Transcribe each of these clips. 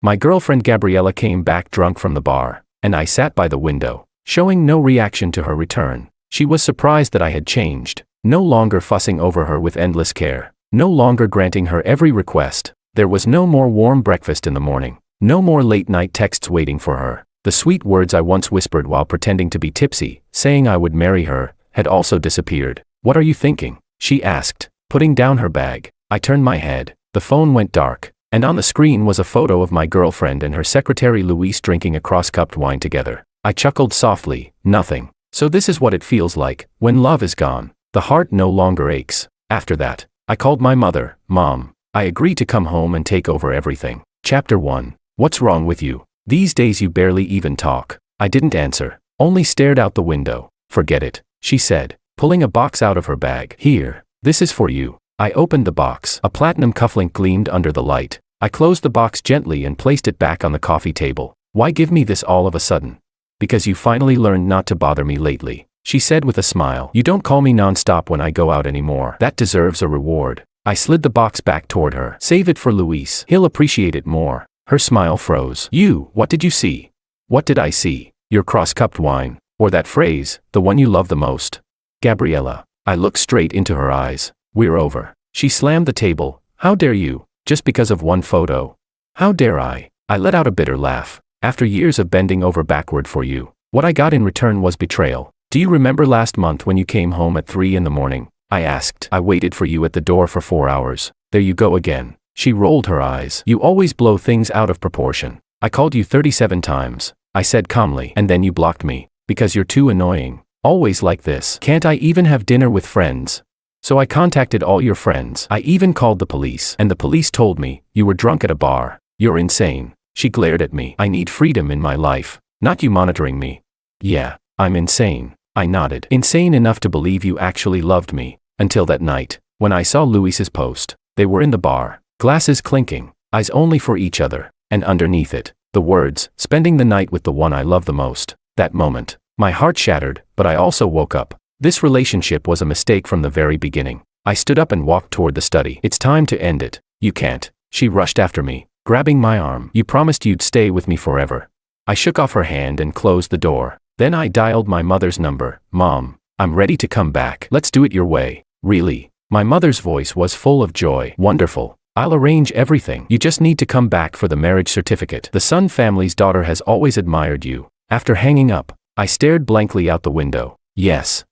My girlfriend Gabriela came back drunk from the bar, and I sat by the window, showing no reaction to her return. She was surprised that I had changed, no longer fussing over her with endless care, no longer granting her every request. There was no more warm breakfast in the morning, no more late-night texts waiting for her. The sweet words I once whispered while pretending to be tipsy, saying I would marry her, had also disappeared. "What are you thinking?" she asked, putting down her bag. I turned my head. The phone went dark, and on the screen was a photo of my girlfriend and her secretary Luis drinking a cross-cupped wine together. I chuckled softly. Nothing. So this is what it feels like, when love is gone. The heart no longer aches. After that, I called my mother. "Mom, I agree to come home and take over everything." Chapter 1. What's wrong with you? These days you barely even talk. I didn't answer, only stared out the window. "Forget it," she said, pulling a box out of her bag. "Here, this is for you." I opened the box. A platinum cufflink gleamed under the light. I closed the box gently and placed it back on the coffee table. "Why give me this all of a sudden?" "Because you finally learned not to bother me lately," she said with a smile. "You don't call me non-stop when I go out anymore. That deserves a reward." I slid the box back toward her. "Save it for Luis. He'll appreciate it more." Her smile froze. What did you see?" "What did I see? Your cross-cupped wine. Or that phrase, the one you love the most." "Gabriela." I looked straight into her eyes. "We're over." She slammed the table. "How dare you? Just because of one photo? How dare I?" I let out a bitter laugh. "After years of bending over backward for you, what I got in return was betrayal. Do you remember last month when you came home at 3 in the morning? I asked. I waited for you at the door for 4 hours. There you go again." She rolled her eyes. "You always blow things out of proportion. I called you 37 times, I said calmly, and then you blocked me, because you're too annoying. Always like this. Can't I even have dinner with friends? So I contacted all your friends. I even called the police, and the police told me you were drunk at a bar. You're insane." She glared at me. "I need freedom in my life, not you monitoring me." "Yeah, I'm insane." I nodded. "Insane enough to believe you actually loved me, until that night, when I saw Luis's post. They were in the bar, glasses clinking, eyes only for each other, and underneath it, the words, spending the night with the one I love the most." That moment, my heart shattered, but I also woke up. This relationship was a mistake from the very beginning. I stood up and walked toward the study. "It's time to end it." "You can't." She rushed after me, grabbing my arm. "You promised you'd stay with me forever." I shook off her hand and closed the door. Then I dialed my mother's number. "Mom, I'm ready to come back. Let's do it your way." "Really?" My mother's voice was full of joy. "Wonderful. I'll arrange everything. You just need to come back for the marriage certificate. The Sun family's daughter has always admired you." After hanging up, I stared blankly out the window. Yes.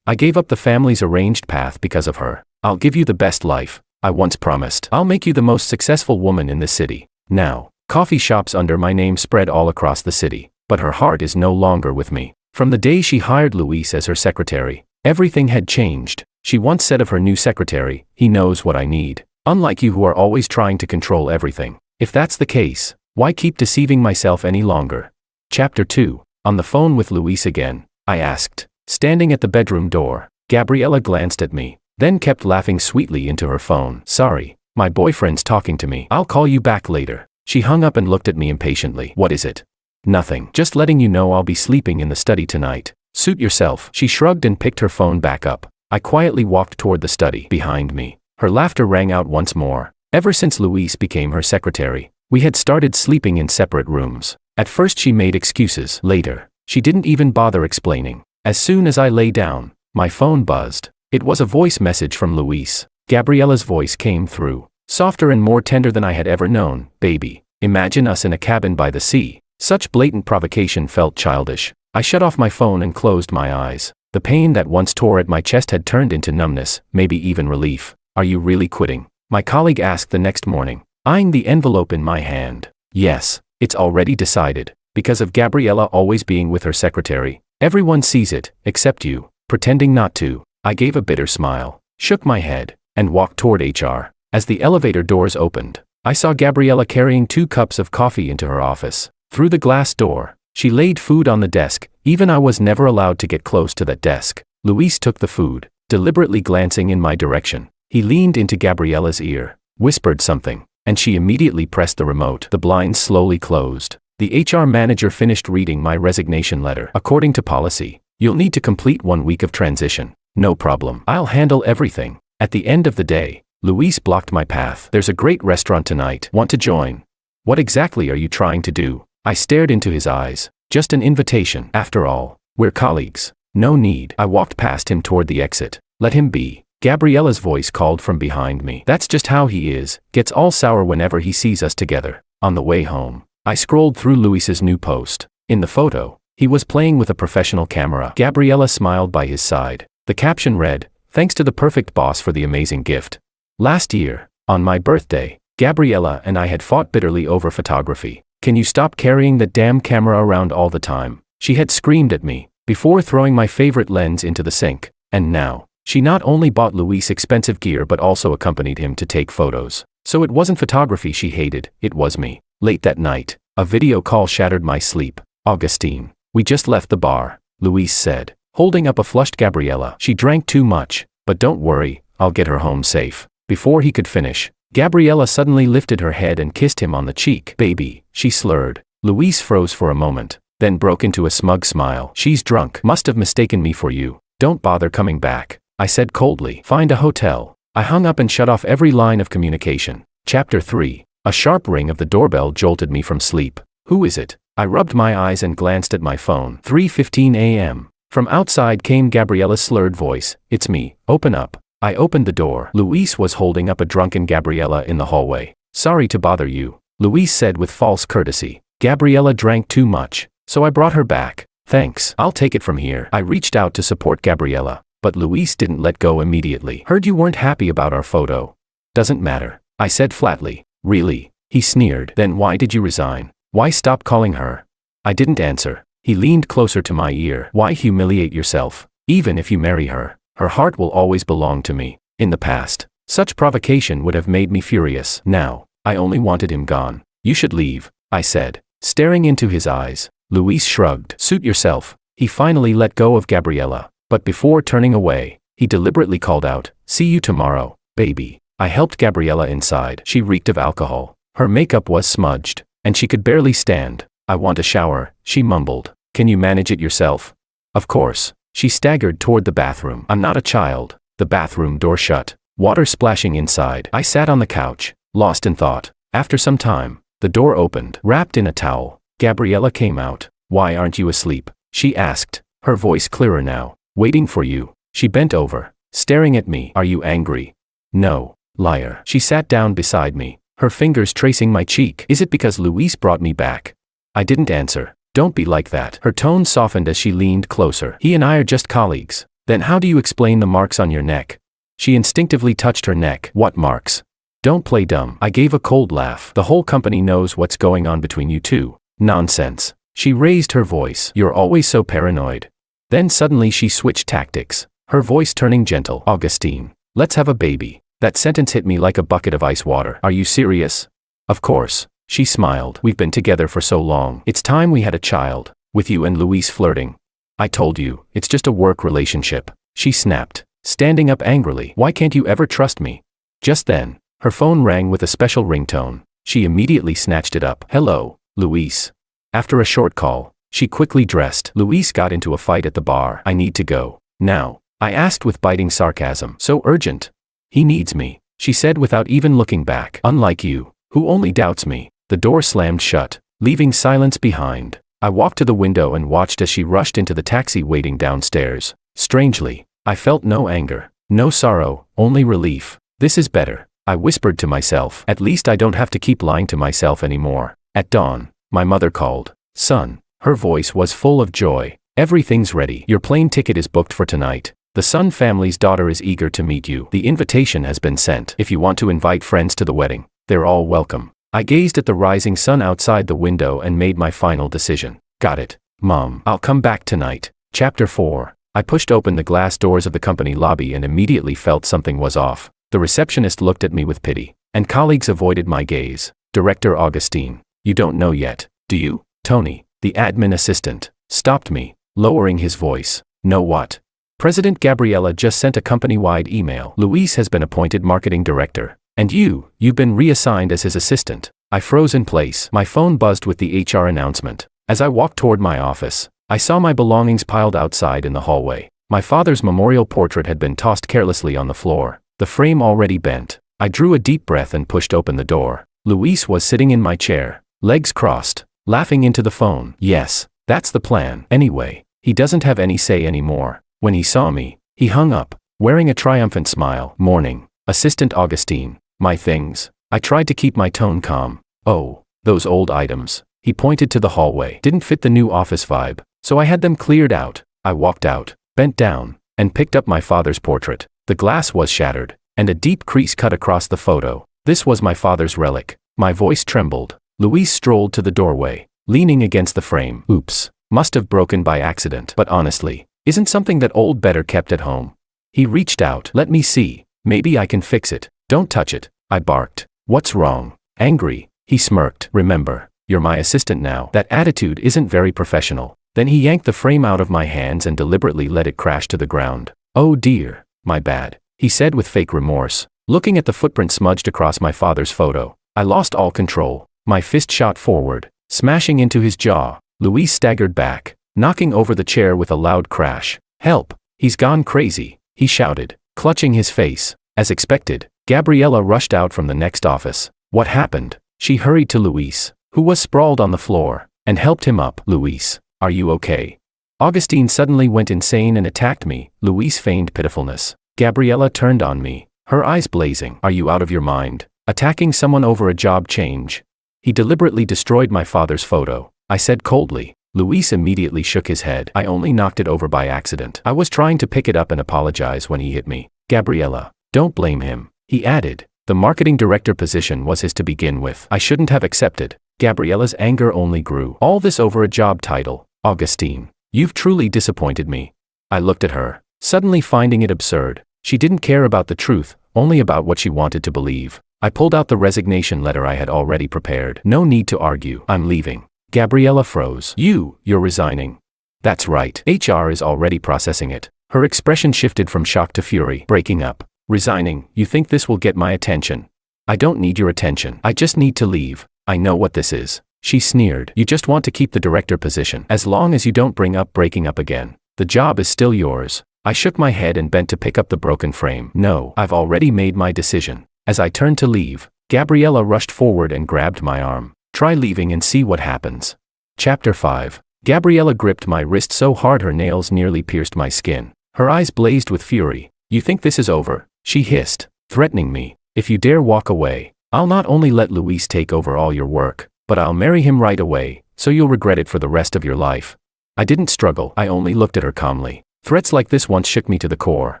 I gave up the family's arranged path because of her. "I'll give you the best life," I once promised. "I'll make you the most successful woman in this city." Now, coffee shops under my name spread all across the city, but her heart is no longer with me. From the day she hired Luis as her secretary, everything had changed. She once said of her new secretary, "He knows what I need. Unlike you who are always trying to control everything." If that's the case, why keep deceiving myself any longer? Chapter 2. On the phone with Luis again, I asked, standing at the bedroom door. Gabriela glanced at me, then kept laughing sweetly into her phone. "Sorry, my boyfriend's talking to me. I'll call you back later." She hung up and looked at me impatiently. "What is it?" "Nothing. Just letting you know I'll be sleeping in the study tonight. Suit yourself." She shrugged and picked her phone back up. I quietly walked toward the study. Behind me, her laughter rang out once more. Ever since Luis became her secretary, we had started sleeping in separate rooms. At first she made excuses. Later, she didn't even bother explaining. As soon as I lay down, my phone buzzed. It was a voice message from Luis. Gabriela's voice came through, softer and more tender than I had ever known. "Baby, imagine us in a cabin by the sea." Such blatant provocation felt childish. I shut off my phone and closed my eyes. The pain that once tore at my chest had turned into numbness, maybe even relief. "Are you really quitting?" my colleague asked the next morning, eyeing the envelope in my hand. "Yes, it's already decided. Because of Gabriela always being with her secretary, everyone sees it, except you, pretending not to." I gave a bitter smile, shook my head, and walked toward HR. As the elevator doors opened, I saw Gabriela carrying 2 cups of coffee into her office. Through the glass door, she laid food on the desk. Even I was never allowed to get close to that desk. Luis took the food, deliberately glancing in my direction. He leaned into Gabriela's ear, whispered something, and she immediately pressed the remote. The blinds slowly closed. The HR manager finished reading my resignation letter. "According to policy, you'll need to complete 1 week of transition." "No problem. I'll handle everything." At the end of the day, Luis blocked my path. "There's a great restaurant tonight. Want to join?" What exactly are you trying to do? I stared into his eyes. Just an invitation. After all, we're colleagues. No need. I walked past him toward the exit. Let him be. Gabriela's voice called from behind me. That's just how he is. Gets all sour whenever he sees us together. On the way home, I scrolled through Luis's new post. In the photo, he was playing with a professional camera. Gabriela smiled by his side. The caption read, "Thanks to the perfect boss for the amazing gift." Last year, on my birthday, Gabriela and I had fought bitterly over photography. "Can you stop carrying that damn camera around all the time?" She had screamed at me, before throwing my favorite lens into the sink. And now, she not only bought Luis expensive gear but also accompanied him to take photos. So it wasn't photography she hated, it was me. Late that night, a video call shattered my sleep. "Augustine, we just left the bar," Luis said, holding up a flushed Gabriela. "She drank too much, but don't worry, I'll get her home safe." Before he could finish, Gabriela suddenly lifted her head and kissed him on the cheek. "Baby," she slurred. Luis froze for a moment, then broke into a smug smile. "She's drunk. Must have mistaken me for you. Don't bother coming back," I said coldly. "Find a hotel." I hung up and shut off every line of communication. Chapter 3. A sharp ring of the doorbell jolted me from sleep. "Who is it?" I rubbed my eyes and glanced at my phone. 3:15 a.m. From outside came Gabriela's slurred voice. "It's me. Open up." I opened the door. Luis was holding up a drunken Gabriela in the hallway. "Sorry to bother you," Luis said with false courtesy. "Gabriela drank too much, so I brought her back." "Thanks. I'll take it from here." I reached out to support Gabriela, but Luis didn't let go immediately. "Heard you weren't happy about our photo." "Doesn't matter," I said flatly. "Really?" He sneered. "Then why did you resign? Why stop calling her?" I didn't answer. He leaned closer to my ear. "Why humiliate yourself? Even if you marry her, her heart will always belong to me. In the past, such provocation would have made me furious. Now, I only wanted him gone." "You should leave," I said, staring into his eyes. Luis shrugged. "Suit yourself." He finally let go of Gabriela, but before turning away, he deliberately called out, "See you tomorrow, baby." I helped Gabriela inside. She reeked of alcohol. Her makeup was smudged, and she could barely stand. "I want a shower," she mumbled. "Can you manage it yourself?" "Of course." She staggered toward the bathroom. "I'm not a child." The bathroom door shut, water splashing inside. I sat on the couch, lost in thought. After some time, the door opened. Wrapped in a towel, Gabriela came out. "Why aren't you asleep?" she asked, her voice clearer now. "Waiting for you." She bent over, staring at me. "Are you angry?" "No, liar." She sat down beside me, her fingers tracing my cheek. "Is it because Luis brought me back?" I didn't answer. "Don't be like that." Her tone softened as she leaned closer. "He and I are just colleagues." "Then how do you explain the marks on your neck?" She instinctively touched her neck. "What marks?" "Don't play dumb." I gave a cold laugh. "The whole company knows what's going on between you two." "Nonsense." She raised her voice. "You're always so paranoid." Then suddenly she switched tactics, her voice turning gentle. "Augustine, let's have a baby." That sentence hit me like a bucket of ice water. "Are you serious?" "Of course." She smiled. "We've been together for so long. It's time we had a child. With you and Luis flirting." "I told you, it's just a work relationship," she snapped, standing up angrily. "Why can't you ever trust me?" Just then, her phone rang with a special ringtone. She immediately snatched it up. "Hello, Luis." After a short call, she quickly dressed. "Luis got into a fight at the bar. I need to go. Now," I asked with biting sarcasm. "So urgent?" "He needs me," she said without even looking back. "Unlike you, who only doubts me." The door slammed shut, leaving silence behind. I walked to the window and watched as she rushed into the taxi waiting downstairs. Strangely, I felt no anger, no sorrow, only relief. "This is better," I whispered to myself. "At least I don't have to keep lying to myself anymore." At dawn, my mother called. "Son." Her voice was full of joy. "Everything's ready. Your plane ticket is booked for tonight. The Sun family's daughter is eager to meet you. The invitation has been sent. If you want to invite friends to the wedding, they're all welcome." I gazed at the rising sun outside the window and made my final decision. "Got it, Mom. I'll come back tonight." Chapter 4. I pushed open the glass doors of the company lobby and immediately felt something was off. The receptionist looked at me with pity, and colleagues avoided my gaze. "Director Augustine, you don't know yet, do you?" Tony, the admin assistant, stopped me, lowering his voice. "Know what?" "President Gabriela just sent a company-wide email. Luis has been appointed marketing director. And you've been reassigned as his assistant." I froze in place. My phone buzzed with the HR announcement. As I walked toward my office, I saw my belongings piled outside in the hallway. My father's memorial portrait had been tossed carelessly on the floor, the frame already bent. I drew a deep breath and pushed open the door. Luis was sitting in my chair, legs crossed, laughing into the phone. Yes, that's the plan. Anyway, he doesn't have any say anymore. When he saw me, he hung up, wearing a triumphant smile. Morning, Assistant Augustine. My things. I tried to keep my tone calm. Oh, those old items. He pointed to the hallway. Didn't fit the new office vibe, so I had them cleared out. I walked out, bent down, and picked up my father's portrait. The glass was shattered, and a deep crease cut across the photo. This was my father's relic. My voice trembled. Luis strolled to the doorway, leaning against the frame. Oops, must have broken by accident. But honestly, isn't something that old better kept at home? He reached out. Let me see. Maybe I can fix it. Don't touch it, I barked. What's wrong? Angry. He smirked. Remember, you're my assistant now. That attitude isn't very professional. Then he yanked the frame out of my hands and deliberately let it crash to the ground. Oh dear, my bad, he said with fake remorse. Looking at the footprint smudged across my father's photo, I lost all control. My fist shot forward, smashing into his jaw. Luis staggered back, knocking over the chair with a loud crash. Help, he's gone crazy, he shouted, clutching his face. As expected, Gabriela rushed out from the next office. What happened? She hurried to Luis, who was sprawled on the floor, and helped him up. Luis, are you okay? Augustine suddenly went insane and attacked me. Luis feigned pitifulness. Gabriela turned on me, her eyes blazing. Are you out of your mind? Attacking someone over a job change? He deliberately destroyed my father's photo, I said coldly. Luis immediately shook his head. I only knocked it over by accident. I was trying to pick it up and apologize when he hit me. Gabriela, don't blame him, he added. The marketing director position was his to begin with. I shouldn't have accepted. Gabriela's anger only grew. All this over a job title. Augustine, you've truly disappointed me. I looked at her, suddenly finding it absurd. She didn't care about the truth, only about what she wanted to believe. I pulled out the resignation letter I had already prepared. No need to argue. I'm leaving. Gabriela froze. You're resigning. That's right. HR is already processing it. Her expression shifted from shock to fury. Breaking up. Resigning. You think this will get my attention? I don't need your attention. I just need to leave. I know what this is. She sneered. You just want to keep the director position. As long as you don't bring up breaking up again, the job is still yours. I shook my head and bent to pick up the broken frame. No, I've already made my decision. As I turned to leave, Gabriela rushed forward and grabbed my arm. Try leaving and see what happens. Chapter 5. Gabriela gripped my wrist so hard her nails nearly pierced my skin. Her eyes blazed with fury. You think this is over? She hissed, threatening me. If you dare walk away, I'll not only let Luis take over all your work, but I'll marry him right away, so you'll regret it for the rest of your life. I didn't struggle. I only looked at her calmly. Threats like this once shook me to the core.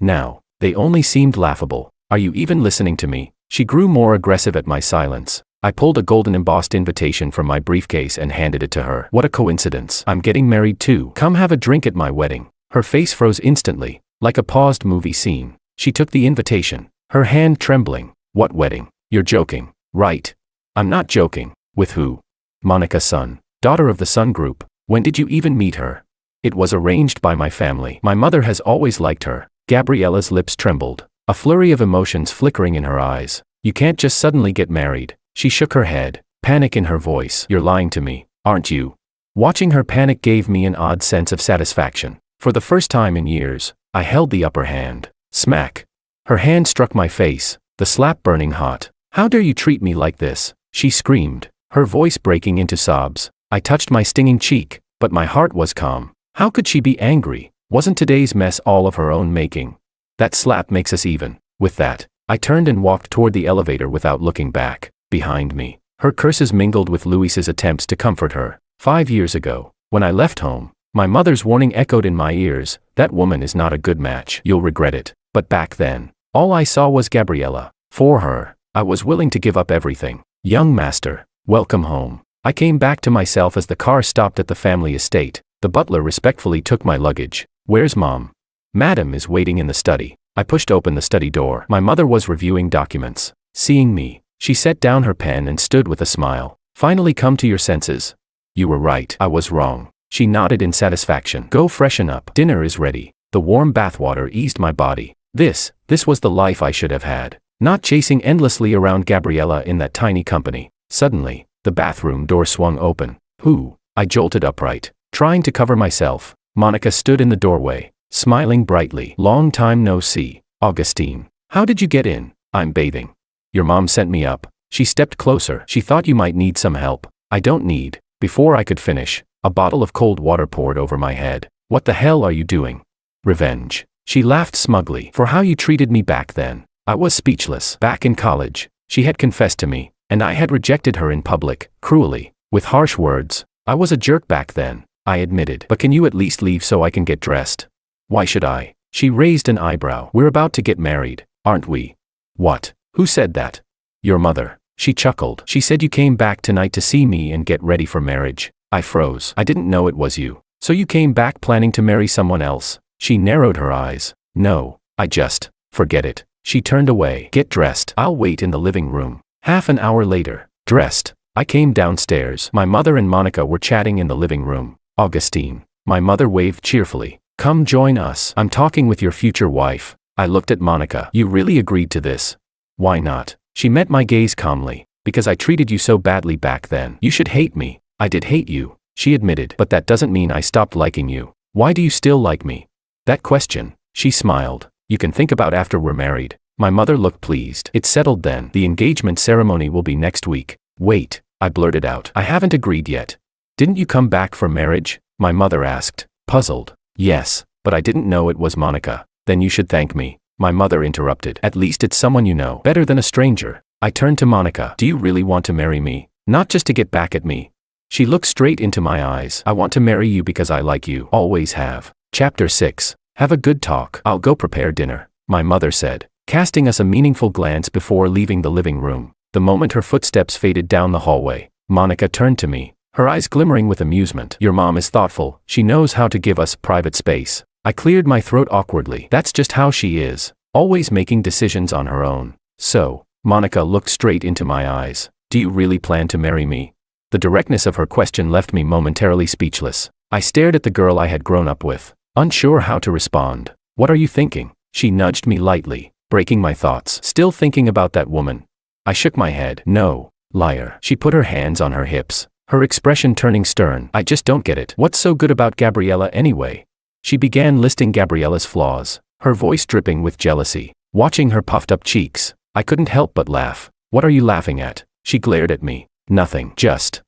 Now, they only seemed laughable. Are you even listening to me? She grew more aggressive at my silence. I pulled a golden embossed invitation from my briefcase and handed it to her. What a coincidence. I'm getting married too. Come have a drink at my wedding. Her face froze instantly, like a paused movie scene. She took the invitation, her hand trembling. What wedding? You're joking, right? I'm not joking. With who? Monica's son, daughter of the Sun Group. When did you even meet her? It was arranged by my family. My mother has always liked her. Gabriela's lips trembled, a flurry of emotions flickering in her eyes. You can't just suddenly get married. She shook her head, panic in her voice. You're lying to me, aren't you? Watching her panic gave me an odd sense of satisfaction. For the first time in years, I held the upper hand. Smack. Her hand struck my face, the slap burning hot. How dare you treat me like this? She screamed, her voice breaking into sobs. I touched my stinging cheek, but my heart was calm. How could she be angry? Wasn't today's mess all of her own making? That slap makes us even. With that, I turned and walked toward the elevator without looking back. Behind me, her curses mingled with Luis's attempts to comfort her. 5 years ago, when I left home, my mother's warning echoed in my ears. That woman is not a good match. You'll regret it. But back then, all I saw was Gabriela. For her, I was willing to give up everything. Young master, welcome home. I came back to myself as the car stopped at the family estate. The butler respectfully took my luggage. Where's Mom? Madam is waiting in the study. I pushed open the study door. My mother was reviewing documents. Seeing me, she set down her pen and stood with a smile. Finally come to your senses. You were right. I was wrong. She nodded in satisfaction. Go freshen up. Dinner is ready. The warm bathwater eased my body. This was the life I should have had. Not chasing endlessly around Gabriela in that tiny company. Suddenly, the bathroom door swung open. Who? I jolted upright, trying to cover myself. Monica stood in the doorway, smiling brightly. Long time no see. Augustine. How did you get in? I'm bathing. Your mom sent me up. She stepped closer. She thought you might need some help. I don't need. Before I could finish, a bottle of cold water poured over my head. What the hell are you doing? Revenge. She laughed smugly. For how you treated me back then. I was speechless. Back in college, she had confessed to me, and I had rejected her in public, cruelly, with harsh words. I was a jerk back then, I admitted. But can you at least leave so I can get dressed? Why should I? She raised an eyebrow. We're about to get married, aren't we? What? Who said that? Your mother. She chuckled. She said you came back tonight to see me and get ready for marriage. I froze. I didn't know it was you. So you came back planning to marry someone else? She narrowed her eyes. No, I just, forget it. She turned away. Get dressed. I'll wait in the living room. Half an hour later, dressed, I came downstairs. My mother and Monica were chatting in the living room. Augustine. My mother waved cheerfully. Come join us. I'm talking with your future wife. I looked at Monica. You really agreed to this? Why not? She met my gaze calmly. Because I treated you so badly back then. You should hate me. I did hate you, she admitted. But that doesn't mean I stopped liking you. Why do you still like me? That question, she smiled. You can think about after we're married. My mother looked pleased. It's settled then. The engagement ceremony will be next week. Wait, I blurted out. I haven't agreed yet. Didn't you come back for marriage? My mother asked, puzzled. Yes, but I didn't know it was Monica. Then you should thank me. My mother interrupted. At least it's someone you know. Better than a stranger. I turned to Monica. Do you really want to marry me? Not just to get back at me. She looked straight into my eyes. I want to marry you because I like you. Always have. Chapter 6. Have a good talk. I'll go prepare dinner, my mother said, casting us a meaningful glance before leaving the living room. The moment her footsteps faded down the hallway, Monica turned to me, her eyes glimmering with amusement. Your mom is thoughtful. She knows how to give us private space. I cleared my throat awkwardly. That's just how she is, always making decisions on her own. So, Monica looked straight into my eyes. Do you really plan to marry me? The directness of her question left me momentarily speechless. I stared at the girl I had grown up with, unsure how to respond. What are you thinking? She nudged me lightly, breaking my thoughts. Still thinking about that woman? I shook my head. No, liar. She put her hands on her hips, her expression turning stern. I just don't get it. What's so good about Gabriela anyway? She began listing Gabriela's flaws, her voice dripping with jealousy. Watching her puffed up cheeks, I couldn't help but laugh. What are you laughing at? She glared at me. Nothing. Just.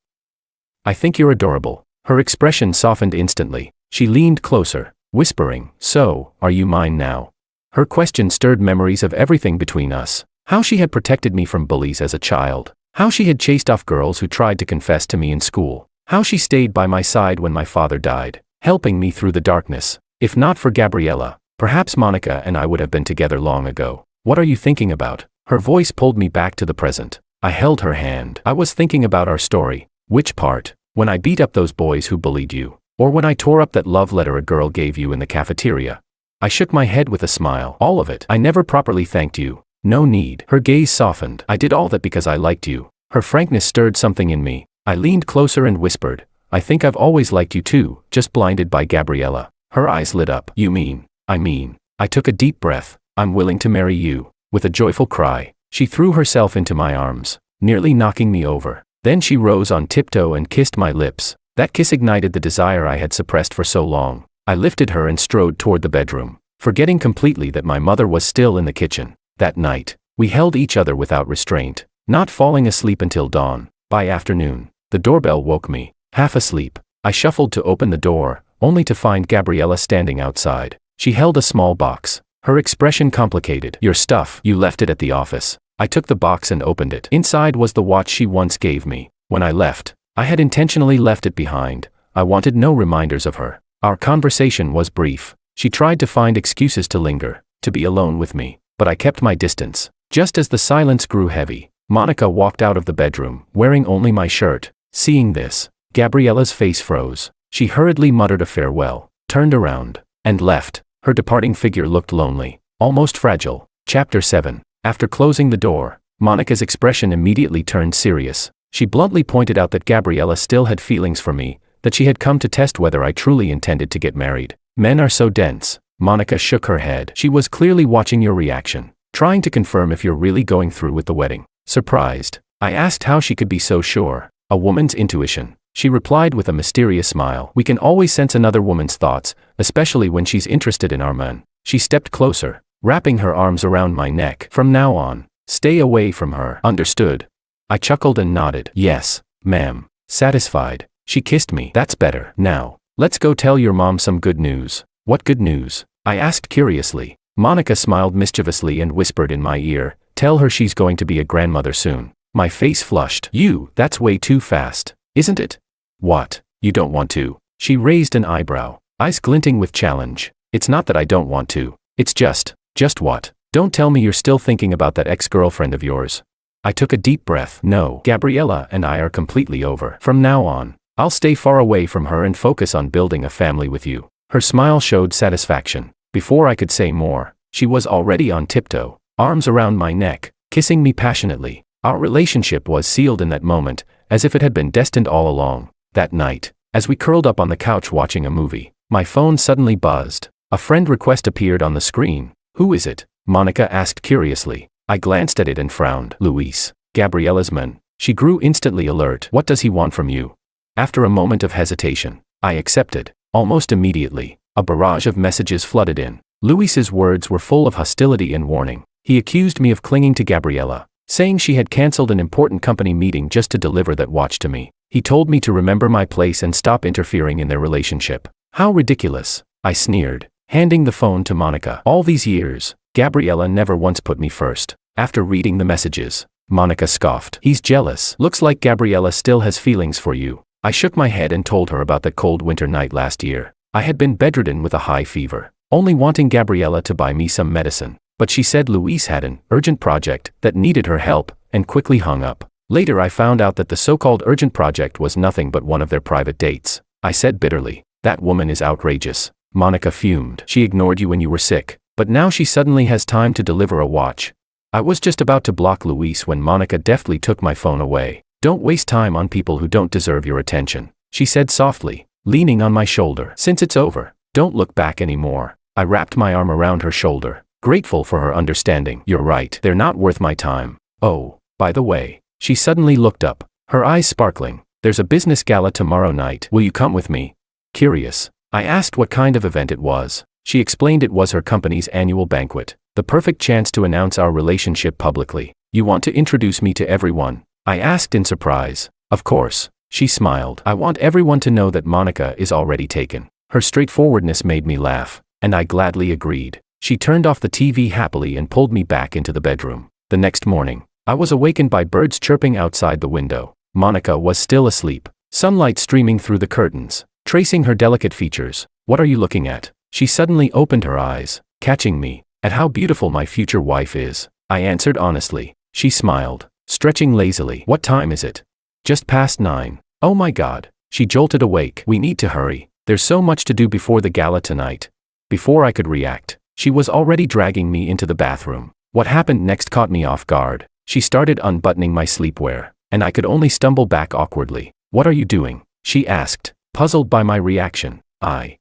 I think you're adorable. Her expression softened instantly. She leaned closer, whispering, so, are you mine now? Her question stirred memories of everything between us. How she had protected me from bullies as a child. How she had chased off girls who tried to confess to me in school. How she stayed by my side when my father died, helping me through the darkness. If not for Gabriela, perhaps Monica and I would have been together long ago. What are you thinking about? Her voice pulled me back to the present. I held her hand. I was thinking about our story. Which part? When I beat up those boys who bullied you? Or when I tore up that love letter a girl gave you in the cafeteria? I shook my head with a smile. All of it. I never properly thanked you. No need. Her gaze softened. I did all that because I liked you. Her frankness stirred something in me. I leaned closer and whispered, I think I've always liked you too, just blinded by Gabriela. Her eyes lit up. You mean? I mean. I took a deep breath. I'm willing to marry you. With a joyful cry, she threw herself into my arms, nearly knocking me over. Then she rose on tiptoe and kissed my lips. That kiss ignited the desire I had suppressed for so long. I lifted her and strode toward the bedroom, forgetting completely that my mother was still in the kitchen. That night, we held each other without restraint, not falling asleep until dawn. By afternoon, the doorbell woke me. Half asleep, I shuffled to open the door, only to find Gabriela standing outside. She held a small box, her expression complicated. Your stuff. You left it at the office. I took the box and opened it. Inside was the watch she once gave me. When I left, I had intentionally left it behind. I wanted no reminders of her. Our conversation was brief. She tried to find excuses to linger, to be alone with me, but I kept my distance. Just as the silence grew heavy, Monica walked out of the bedroom, wearing only my shirt. Seeing this, Gabriela's face froze. She hurriedly muttered a farewell, turned around, and left. Her departing figure looked lonely, almost fragile. Chapter 7. After closing the door, Monica's expression immediately turned serious. She bluntly pointed out that Gabriela still had feelings for me, that she had come to test whether I truly intended to get married. Men are so dense. Monica shook her head. She was clearly watching your reaction, trying to confirm if you're really going through with the wedding. Surprised, I asked how she could be so sure. A woman's intuition, she replied with a mysterious smile. We can always sense another woman's thoughts, especially when she's interested in our man. She stepped closer, wrapping her arms around my neck. From now on, stay away from her. Understood? I chuckled and nodded. Yes, ma'am. Satisfied. She kissed me. That's better. Now, let's go tell your mom some good news. What good news? I asked curiously. Monica smiled mischievously and whispered in my ear, tell her she's going to be a grandmother soon. My face flushed. That's way too fast, isn't it? What? You don't want to? She raised an eyebrow, eyes glinting with challenge. It's not that I don't want to. It's just what? Don't tell me you're still thinking about that ex-girlfriend of yours. I took a deep breath. No, Gabriela and I are completely over. From now on, I'll stay far away from her and focus on building a family with you. Her smile showed satisfaction. Before I could say more, she was already on tiptoe, arms around my neck, kissing me passionately. Our relationship was sealed in that moment, as if it had been destined all along. That night, as we curled up on the couch watching a movie, my phone suddenly buzzed. A friend request appeared on the screen. Who is it? Monica asked curiously. I glanced at it and frowned. Luis, Gabriela's man. She grew instantly alert. What does he want from you? After a moment of hesitation, I accepted. Almost immediately, a barrage of messages flooded in. Luis's words were full of hostility and warning. He accused me of clinging to Gabriela, saying she had cancelled an important company meeting just to deliver that watch to me. He told me to remember my place and stop interfering in their relationship. How ridiculous, I sneered, handing the phone to Monica. All these years, Gabriela never once put me first. After reading the messages, Monica scoffed. He's jealous. Looks like Gabriela still has feelings for you. I shook my head and told her about that cold winter night last year. I had been bedridden with a high fever, only wanting Gabriela to buy me some medicine. But she said Luis had an urgent project that needed her help, and quickly hung up. Later I found out that the so-called urgent project was nothing but one of their private dates. I said bitterly, that woman is outrageous. Monica fumed. She ignored you when you were sick, but now she suddenly has time to deliver a watch. I was just about to block Luis when Monica deftly took my phone away. Don't waste time on people who don't deserve your attention, she said softly, leaning on my shoulder. Since it's over, don't look back anymore. I wrapped my arm around her shoulder, grateful for her understanding. You're right, they're not worth my time. Oh, by the way, she suddenly looked up, her eyes sparkling. There's a business gala tomorrow night. Will you come with me? Curious, I asked what kind of event it was. She explained it was her company's annual banquet, the perfect chance to announce our relationship publicly. You want to introduce me to everyone? I asked in surprise. Of course, she smiled. I want everyone to know that Monica is already taken. Her straightforwardness made me laugh, and I gladly agreed. She turned off the TV happily and pulled me back into the bedroom. The next morning, I was awakened by birds chirping outside the window. Monica was still asleep, sunlight streaming through the curtains, tracing her delicate features. What are you looking at? She suddenly opened her eyes, catching me, at how beautiful my future wife is. I answered honestly. She smiled, stretching lazily. What time is it? Just past 9. Oh my God. She jolted awake. We need to hurry. There's so much to do before the gala tonight. Before I could react, she was already dragging me into the bathroom. What happened next caught me off guard. She started unbuttoning my sleepwear, and I could only stumble back awkwardly. What are you doing? She asked, puzzled by my reaction. I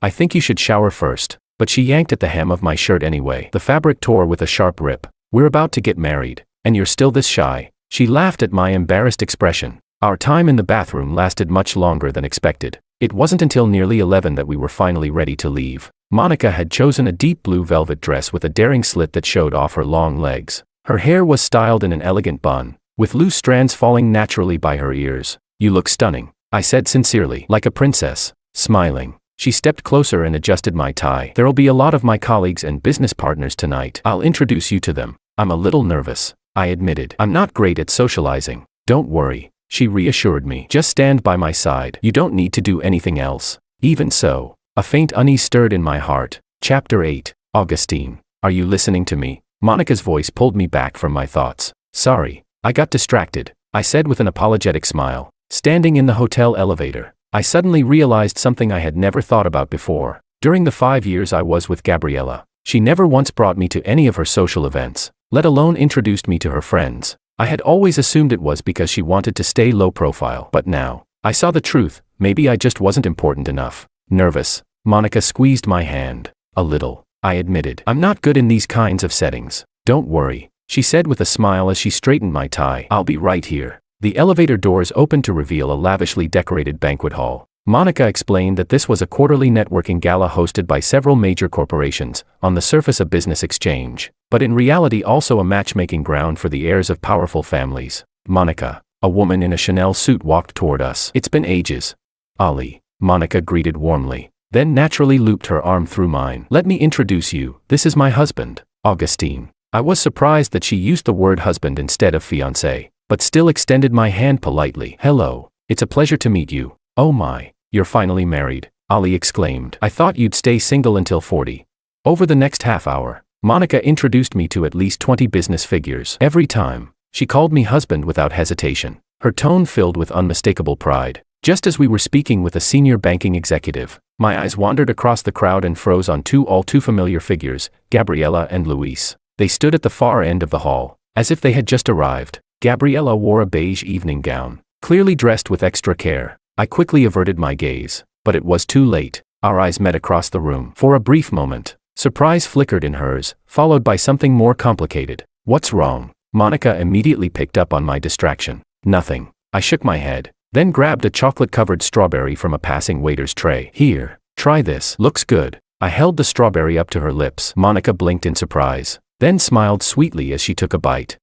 think you should shower first. But she yanked at the hem of my shirt anyway. The fabric tore with a sharp rip. We're about to get married, and you're still this shy. She laughed at my embarrassed expression. Our time in the bathroom lasted much longer than expected. It wasn't until nearly 11 that we were finally ready to leave. Monica had chosen a deep blue velvet dress with a daring slit that showed off her long legs. Her hair was styled in an elegant bun, with loose strands falling naturally by her ears. You look stunning, I said sincerely, like a princess. Smiling, she stepped closer and adjusted my tie. There'll be a lot of my colleagues and business partners tonight. I'll introduce you to them. I'm a little nervous, I admitted. I'm not great at socializing. Don't worry, she reassured me. Just stand by my side. You don't need to do anything else. Even so, a faint unease stirred in my heart. Chapter 8. Augustine. Are you listening to me? Monica's voice pulled me back from my thoughts. Sorry, I got distracted, I said with an apologetic smile. Standing in the hotel elevator, I suddenly realized something I had never thought about before. During the 5 years I was with Gabriela, she never once brought me to any of her social events, let alone introduced me to her friends. I had always assumed it was because she wanted to stay low profile. But now, I saw the truth. Maybe I just wasn't important enough. Nervous, Monica squeezed my hand. A little, I admitted. I'm not good in these kinds of settings. Don't worry, she said with a smile as she straightened my tie. I'll be right here. The elevator doors opened to reveal a lavishly decorated banquet hall. Monica explained that this was a quarterly networking gala hosted by several major corporations, on the surface a business exchange, but in reality also a matchmaking ground for the heirs of powerful families. Monica, a woman in a Chanel suit, walked toward us. It's been ages. Ali, Monica greeted warmly, then naturally looped her arm through mine. Let me introduce you, this is my husband, Augustine. I was surprised that she used the word husband instead of fiancé, but still extended my hand politely. Hello, it's a pleasure to meet you. Oh my, you're finally married, Ali exclaimed. I thought you'd stay single until 40. Over the next half hour, Monica introduced me to at least 20 business figures. Every time, she called me husband without hesitation, her tone filled with unmistakable pride. Just as we were speaking with a senior banking executive, my eyes wandered across the crowd and froze on two all too familiar figures, Gabriela and Luis. They stood at the far end of the hall, as if they had just arrived. Gabriela wore a beige evening gown, clearly dressed with extra care. I quickly averted my gaze, but it was too late. Our eyes met across the room. For a brief moment, surprise flickered in hers, followed by something more complicated. What's wrong? Monica immediately picked up on my distraction. Nothing. I shook my head, then grabbed a chocolate-covered strawberry from a passing waiter's tray. Here, try this. Looks good. I held the strawberry up to her lips. Monica blinked in surprise, then smiled sweetly as she took a bite.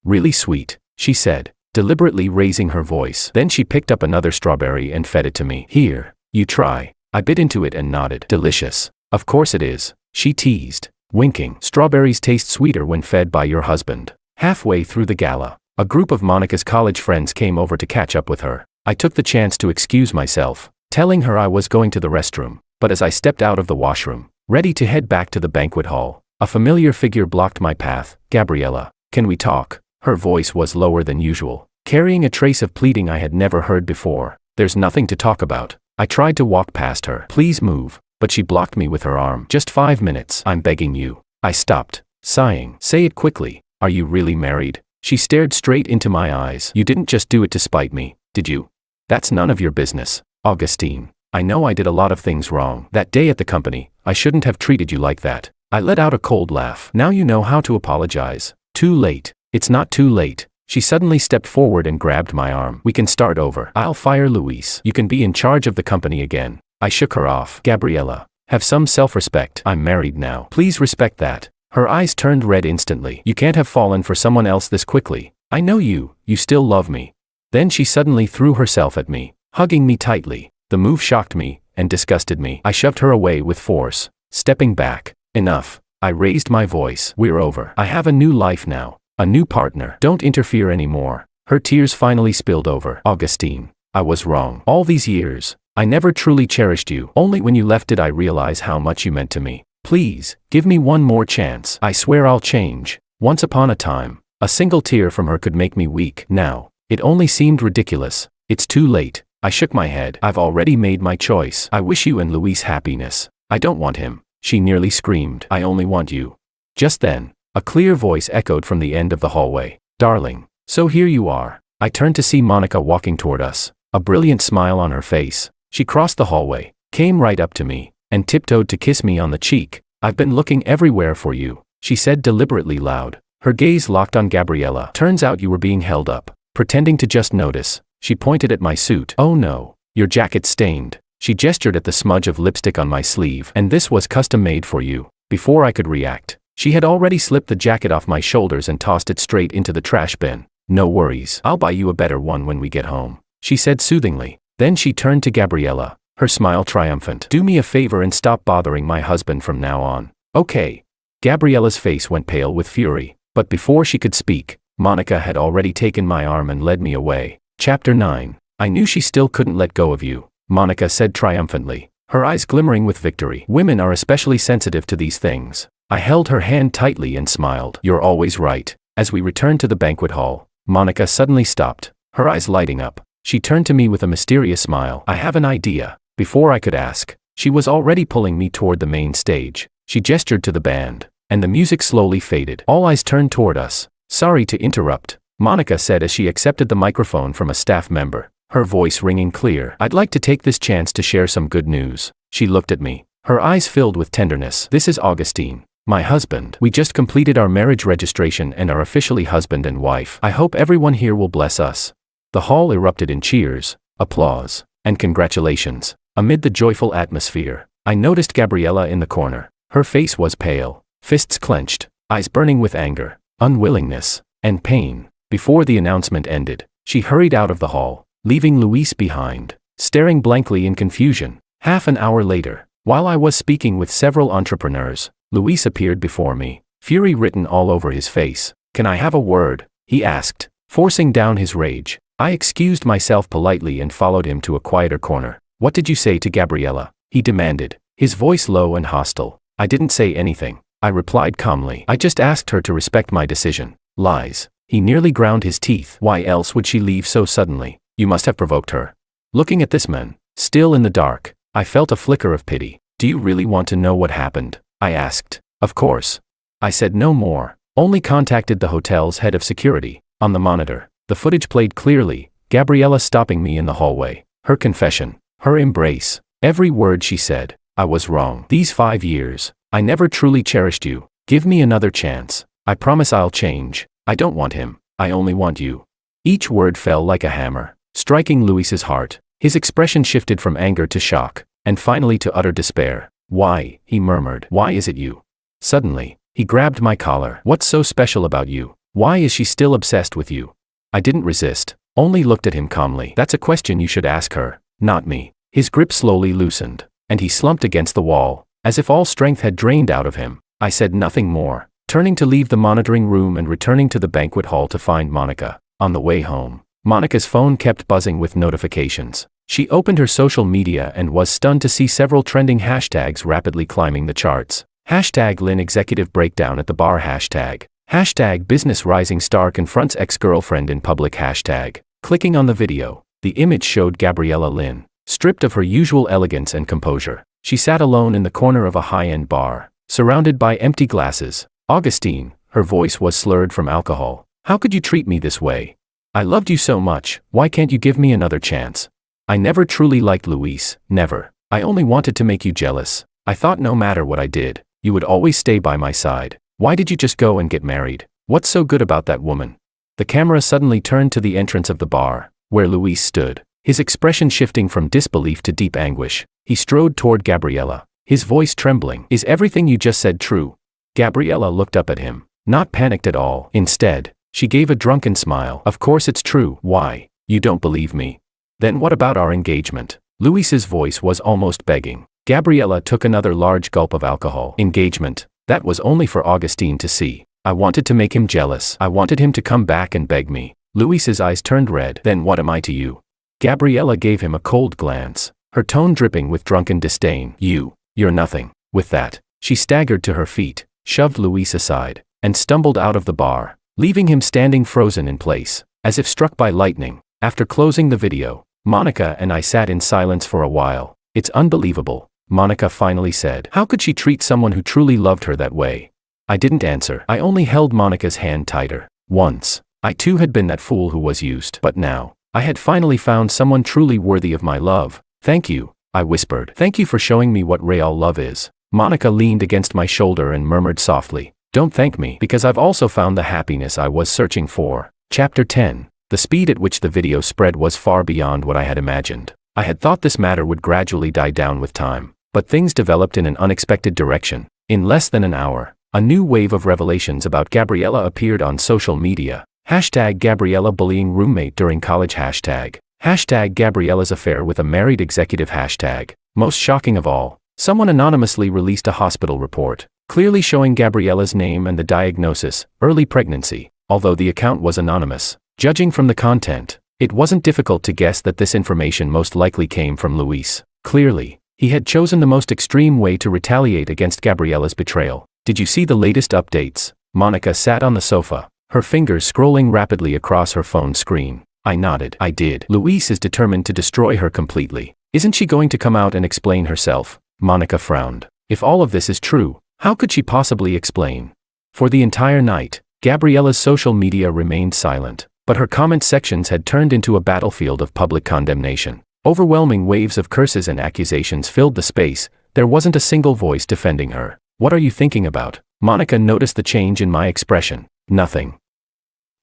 Really sweet, she said, deliberately raising her voice. Then she picked up another strawberry and fed it to me. Here, you try. I bit into it and nodded. Delicious. Of course it is, she teased, winking. Strawberries taste sweeter when fed by your husband. Halfway through the gala, a group of Monica's college friends came over to catch up with her. I took the chance to excuse myself, telling her I was going to the restroom, but as I stepped out of the washroom, ready to head back to the banquet hall, a familiar figure blocked my path. Gabriela, can we talk? Her voice was lower than usual, carrying a trace of pleading I had never heard before. There's nothing to talk about. I tried to walk past her. Please move, but she blocked me with her arm. Just 5 minutes, I'm begging you. I stopped, sighing. Say it quickly. Are you really married? She stared straight into my eyes. You didn't just do it to spite me, did you? That's none of your business, Augustine. I know I did a lot of things wrong. That day at the company, I shouldn't have treated you like that. I let out a cold laugh. Now you know how to apologize. Too late. It's not too late. She suddenly stepped forward and grabbed my arm. We can start over. I'll fire Luis. You can be in charge of the company again. I shook her off. Gabriela, have some self-respect. I'm married now. Please respect that. Her eyes turned red instantly. You can't have fallen for someone else this quickly. I know you still love me. Then she suddenly threw herself at me, hugging me tightly. The move shocked me and disgusted me. I shoved her away with force, stepping back. Enough. I raised my voice. We're over. I have a new life now. A new partner. Don't interfere anymore. Her tears finally spilled over. Augustine, I was wrong. All these years, I never truly cherished you. Only when you left did I realize how much you meant to me. Please, give me one more chance. I swear I'll change. Once upon a time, a single tear from her could make me weak. Now, it only seemed ridiculous. It's too late. I shook my head. I've already made my choice. I wish you and Luis happiness. I don't want him. She nearly screamed. I only want you. Just then, a clear voice echoed from the end of the hallway. Darling, so here you are. I turned to see Monica walking toward us, a brilliant smile on her face. She crossed the hallway, came right up to me, and tiptoed to kiss me on the cheek. I've been looking everywhere for you, she said deliberately loud. Her gaze locked on Gabriela. Turns out you were being held up. Pretending to just notice, she pointed at my suit. Oh no, your jacket's stained. She gestured at the smudge of lipstick on my sleeve. And this was custom made for you. Before I could react, she had already slipped the jacket off my shoulders and tossed it straight into the trash bin. No worries, I'll buy you a better one when we get home, she said soothingly. Then she turned to Gabriela, her smile triumphant. Do me a favor and stop bothering my husband from now on. Okay. Gabriela's face went pale with fury, but before she could speak, Monica had already taken my arm and led me away. Chapter 9. I knew she still couldn't let go of you, Monica said triumphantly, her eyes glimmering with victory. Women are especially sensitive to these things. I held her hand tightly and smiled. You're always right. As we returned to the banquet hall, Monica suddenly stopped, her eyes lighting up. She turned to me with a mysterious smile. I have an idea. Before I could ask, she was already pulling me toward the main stage. She gestured to the band, and the music slowly faded. All eyes turned toward us. Sorry to interrupt, Monica said as she accepted the microphone from a staff member, her voice ringing clear. I'd like to take this chance to share some good news. She looked at me, her eyes filled with tenderness. This is Augustine, my husband. We just completed our marriage registration and are officially husband and wife. I hope everyone here will bless us. The hall erupted in cheers, applause, and congratulations. Amid the joyful atmosphere, I noticed Gabriela in the corner. Her face was pale, fists clenched, eyes burning with anger, unwillingness, and pain. Before the announcement ended, she hurried out of the hall, leaving Luis behind, staring blankly in confusion. Half an hour later, while I was speaking with several entrepreneurs, Luis appeared before me, fury written all over his face. "Can I have a word?" he asked, forcing down his rage. I excused myself politely and followed him to a quieter corner. "What did you say to Gabriela?" he demanded, his voice low and hostile. "I didn't say anything," I replied calmly. "I just asked her to respect my decision." "Lies." He nearly ground his teeth. "Why else would she leave so suddenly? You must have provoked her." Looking at this man, still in the dark, I felt a flicker of pity. "Do you really want to know what happened?" I asked. "Of course." I said no more, only contacted the hotel's head of security. On the monitor, the footage played clearly, Gabriela stopping me in the hallway, her confession, her embrace, every word she said. "I was wrong. These 5 years, I never truly cherished you. Give me another chance. I promise I'll change. I don't want him. I only want you." Each word fell like a hammer, striking Luis's heart. His expression shifted from anger to shock, and finally to utter despair. "Why?" he murmured. "Why is it you?" Suddenly, he grabbed my collar. "What's so special about you? Why is she still obsessed with you?" I didn't resist, only looked at him calmly. "That's a question you should ask her, not me." His grip slowly loosened, and he slumped against the wall, as if all strength had drained out of him. I said nothing more, turning to leave the monitoring room and returning to the banquet hall to find Monica. On the way home, Monica's phone kept buzzing with notifications. She opened her social media and was stunned to see several trending hashtags rapidly climbing the charts. Hashtag Lynn executive breakdown at the bar. Hashtag business rising star confronts ex-girlfriend in public. Hashtag. Clicking on the video, the image showed Gabriela Lynn, stripped of her usual elegance and composure. She sat alone in the corner of a high-end bar, surrounded by empty glasses. "Augustine," her voice was slurred from alcohol. "How could you treat me this way? I loved you so much, why can't you give me another chance? I never truly liked Luis, never. I only wanted to make you jealous. I thought no matter what I did, you would always stay by my side. Why did you just go and get married? What's so good about that woman?" The camera suddenly turned to the entrance of the bar, where Luis stood, his expression shifting from disbelief to deep anguish. He strode toward Gabriela, his voice trembling. "Is everything you just said true?" Gabriela looked up at him, not panicked at all. Instead, she gave a drunken smile. "Of course it's true. Why? You don't believe me? Then what about our engagement?" Luis's voice was almost begging. Gabriela took another large gulp of alcohol. "Engagement? That was only for Augustine to see. I wanted to make him jealous. I wanted him to come back and beg me." Luis's eyes turned red. "Then what am I to you?" Gabriela gave him a cold glance, her tone dripping with drunken disdain. You're nothing." With that, she staggered to her feet, shoved Luis aside, and stumbled out of the bar, leaving him standing frozen in place, as if struck by lightning. After closing the video, Monica and I sat in silence for a while. "It's unbelievable," Monica finally said. "How could she treat someone who truly loved her that way?" I didn't answer. I only held Monica's hand tighter. Once, I too had been that fool who was used. But now, I had finally found someone truly worthy of my love. "Thank you," I whispered. "Thank you for showing me what real love is." Monica leaned against my shoulder and murmured softly, "Don't thank me, because I've also found the happiness I was searching for." Chapter 10. The speed at which the video spread was far beyond what I had imagined. I had thought this matter would gradually die down with time, but things developed in an unexpected direction. In less than an hour, a new wave of revelations about Gabriela appeared on social media. Hashtag Gabriela bullying roommate during college. Hashtag Gabriela's affair with a married executive. Hashtag. Most shocking of all, someone anonymously released a hospital report, clearly showing Gabriela's name and the diagnosis, early pregnancy. Although the account was anonymous, judging from the content, it wasn't difficult to guess that this information most likely came from Luis. Clearly, he had chosen the most extreme way to retaliate against Gabriela's betrayal. "Did you see the latest updates?" Monica sat on the sofa, her fingers scrolling rapidly across her phone screen. I nodded. "I did. Luis is determined to destroy her completely. Isn't she going to come out and explain herself?" Monica frowned. "If all of this is true, how could she possibly explain?" For the entire night, Gabriela's social media remained silent, but her comment sections had turned into a battlefield of public condemnation. Overwhelming waves of curses and accusations filled the space. There wasn't a single voice defending her. "What are you thinking about?" Monica noticed the change in my expression. "Nothing.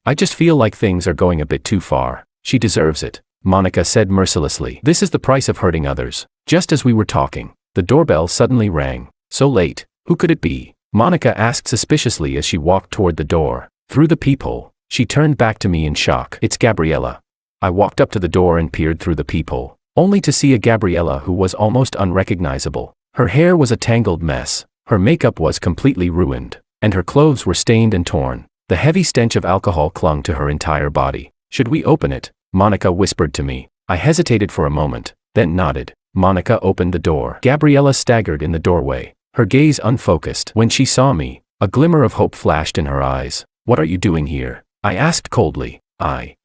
I just feel like things are going a bit too far." "She deserves it," Monica said mercilessly. "This is the price of hurting others." Just as we were talking, the doorbell suddenly rang. "So late, who could it be?" Monica asked suspiciously as she walked toward the door. Through the peephole, She turned back to me in shock. It's Gabriela. I walked up to the door and peered through the peephole, only to see a Gabriela who was almost unrecognizable. Her hair was a tangled mess, her makeup was completely ruined, and her clothes were stained and torn. The heavy stench of alcohol clung to her entire body. Should we open it? Monica whispered to me. I hesitated for a moment, then nodded. Monica opened the door. Gabriela staggered in the doorway, her gaze unfocused. When she saw me, a glimmer of hope flashed in her eyes. What are you doing here? I asked coldly. I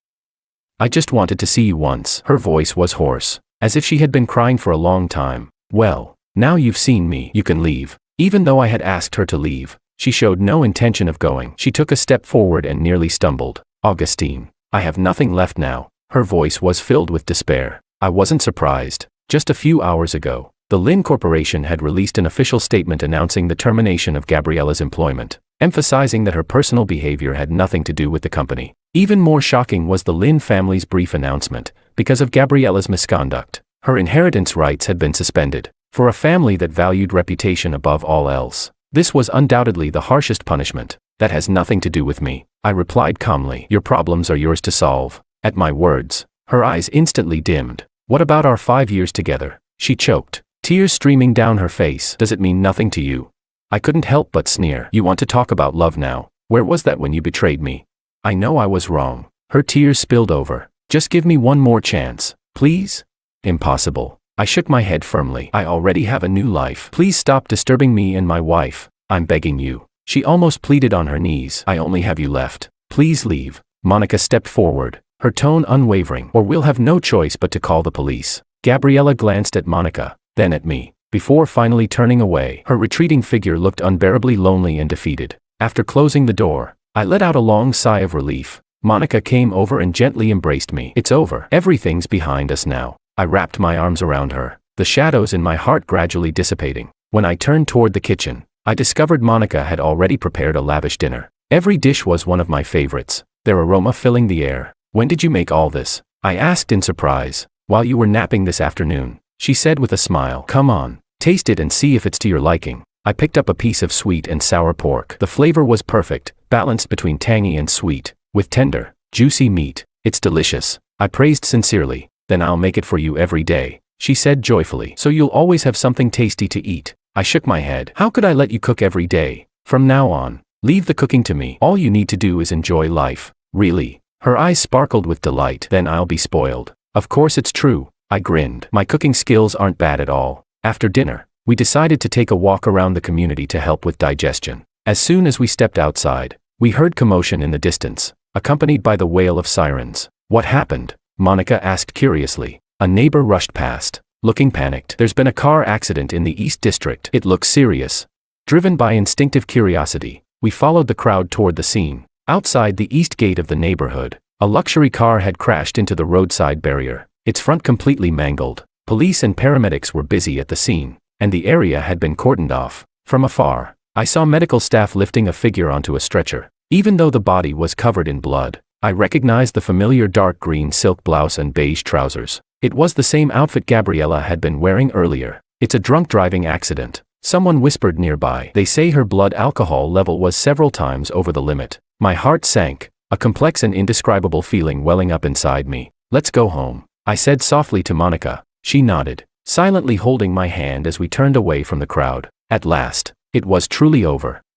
just wanted to see you once. Her voice was hoarse, as if she had been crying for a long time. Well, now you've seen me, you can leave. Even though I had asked her to leave, she showed no intention of going. She took a step forward and nearly stumbled. Augustine, I have nothing left now. Her voice was filled with despair. I wasn't surprised. Just a few hours ago, the Lynn Corporation had released an official statement announcing the termination of Gabriela's employment, emphasizing that her personal behavior had nothing to do with the company. Even more shocking was the Lynn family's brief announcement. Because of Gabriela's misconduct, her inheritance rights had been suspended. For a family that valued reputation above all else, this was undoubtedly the harshest punishment. That has nothing to do with me, I replied calmly. Your problems are yours to solve. At my words, her eyes instantly dimmed. What about our 5 years together? She choked, tears streaming down her face. Does it mean nothing to you? I couldn't help but sneer. You want to talk about love now? Where was that when you betrayed me? I know I was wrong. Her tears spilled over. Just give me one more chance, please? Impossible. I shook my head firmly. I already have a new life. Please stop disturbing me and my wife. I'm begging you. She almost pleaded on her knees. I only have you left. Please leave. Monica stepped forward, her tone unwavering. Or we'll have no choice but to call the police. Gabriela glanced at Monica, then at me, before finally turning away. Her retreating figure looked unbearably lonely and defeated. After closing the door, I let out a long sigh of relief. Monica came over and gently embraced me. It's over. Everything's behind us now. I wrapped my arms around her, the shadows in my heart gradually dissipating. When I turned toward the kitchen, I discovered Monica had already prepared a lavish dinner. Every dish was one of my favorites, their aroma filling the air. When did you make all this? I asked in surprise. While you were napping this afternoon, she said with a smile. Come on, taste it and see if it's to your liking. I picked up a piece of sweet and sour pork. The flavor was perfect, balanced between tangy and sweet, with tender, juicy meat. It's delicious, I praised sincerely. Then I'll make it for you every day, she said joyfully. So you'll always have something tasty to eat. I shook my head. How could I let you cook every day? From now on, leave the cooking to me. All you need to do is enjoy life. Really? Her eyes sparkled with delight. Then I'll be spoiled. Of course it's true, I grinned. My cooking skills aren't bad at all. After dinner, we decided to take a walk around the community to help with digestion. As soon as we stepped outside, we heard commotion in the distance, accompanied by the wail of sirens. What happened? Monica asked curiously. A neighbor rushed past, looking panicked. There's been a car accident in the East District. It looks serious. Driven by instinctive curiosity, we followed the crowd toward the scene. Outside the east gate of the neighborhood, a luxury car had crashed into the roadside barrier, its front completely mangled. Police and paramedics were busy at the scene, and the area had been cordoned off. From afar, I saw medical staff lifting a figure onto a stretcher. Even though the body was covered in blood, I recognized the familiar dark green silk blouse and beige trousers. It was the same outfit Gabriela had been wearing earlier. It's a drunk driving accident, someone whispered nearby. They say her blood alcohol level was several times over the limit. My heart sank, a complex and indescribable feeling welling up inside me. Let's go home, I said softly to Monica. She nodded, silently holding my hand as we turned away from the crowd. At last, it was truly over.